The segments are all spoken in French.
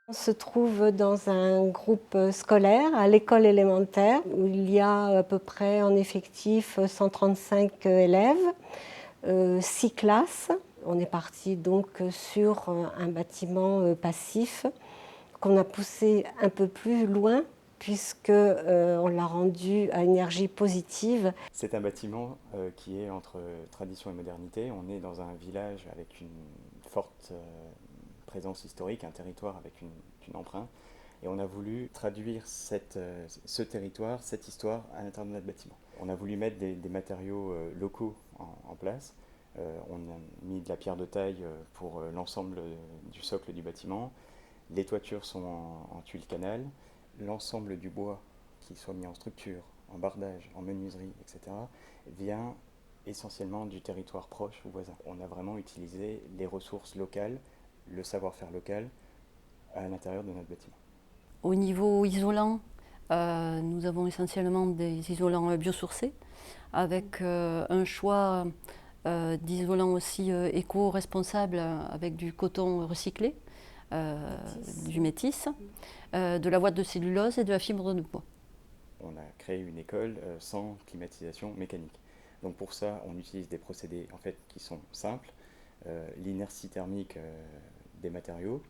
On se trouve dans un groupe scolaire à l'école élémentaire où il y a à peu près en effectif 135 élèves, 6 classes. On est parti donc sur un bâtiment passif qu'on a poussé un peu plus loin puisque on l'a rendu à énergie positive. C'est un bâtiment qui est entre tradition et modernité. On est dans un village avec une forte présence historique, un territoire avec une empreinte. Et on a voulu traduire ce territoire, cette histoire à l'intérieur de notre bâtiment. On a voulu mettre des matériaux locaux en place. On a mis de la pierre de taille pour l'ensemble du socle du bâtiment. Les toitures sont en tuiles canal. L'ensemble du bois, qu'il soit mis en structure, en bardage, en menuiserie, etc., vient essentiellement du territoire proche ou voisin. On a vraiment utilisé les ressources locales, le savoir-faire local à l'intérieur de notre bâtiment. Au niveau isolant, nous avons essentiellement des isolants biosourcés avec un choix d'isolants aussi éco-responsables avec du coton recyclé, du métis, de la ouate de cellulose et de la fibre de bois. On a créé une école sans climatisation mécanique. Donc pour ça, on utilise des procédés en fait qui sont simples, l'inertie thermique des matériaux.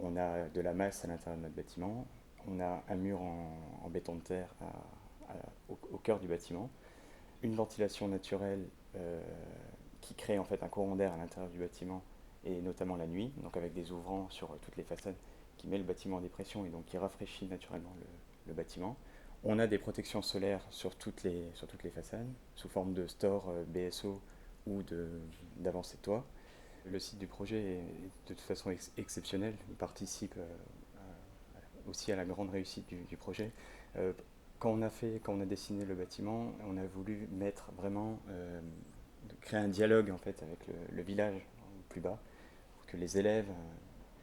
On a de la masse à l'intérieur de notre bâtiment. On a un mur en béton de terre au cœur du bâtiment. Une ventilation naturelle qui crée en fait un courant d'air à l'intérieur du bâtiment et notamment la nuit, donc avec des ouvrants sur toutes les façades qui met le bâtiment en dépression et donc qui rafraîchit naturellement le bâtiment. On a des protections solaires sur toutes les façades, sous forme de stores BSO ou d'avancées de toit. Le site du projet est de toute façon exceptionnel. Il participe aussi à la grande réussite du projet. Quand on a dessiné le bâtiment, on a voulu mettre vraiment, créer un dialogue en fait avec le village plus bas, pour que les élèves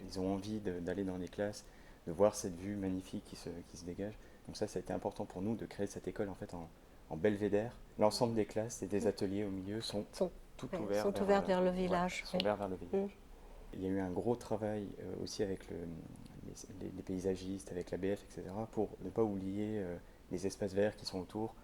ils ont envie d'aller dans les classes, de voir cette vue magnifique qui se dégage. Donc ça a été important pour nous de créer cette école en fait en belvédère. L'ensemble des classes et des ateliers au milieu sont ouverts vers le village. Sont ouverts vers le village. Il y a eu un gros travail aussi avec les paysagistes, avec l'ABF, etc., pour ne pas oublier les espaces verts qui sont autour,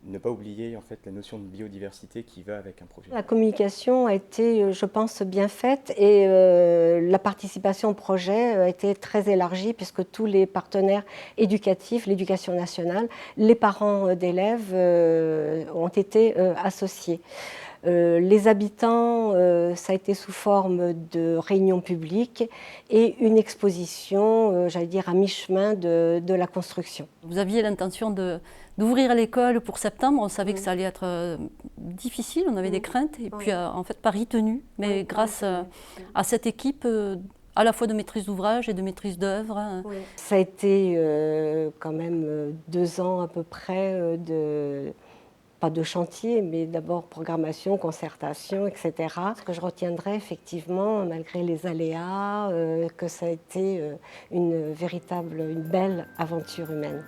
ne pas oublier en fait la notion de biodiversité qui va avec un projet. La communication a été, je pense, bien faite et la participation au projet a été très élargie puisque tous les partenaires éducatifs, l'éducation nationale, les parents d'élèves ont été associés. Les habitants, ça a été sous forme de réunions publiques et une exposition, j'allais dire, à mi-chemin de la construction. Vous aviez l'intention d'ouvrir l'école pour septembre, on savait que ça allait être difficile, on avait des craintes, et puis en fait Paris tenu, mais grâce à cette équipe à la fois de maîtrise d'ouvrage et de maîtrise d'œuvre. Ça a été quand même 2 ans à peu près pas de chantier, mais d'abord programmation, concertation, etc. Ce que je retiendrai effectivement, malgré les aléas, que ça a été une belle aventure humaine.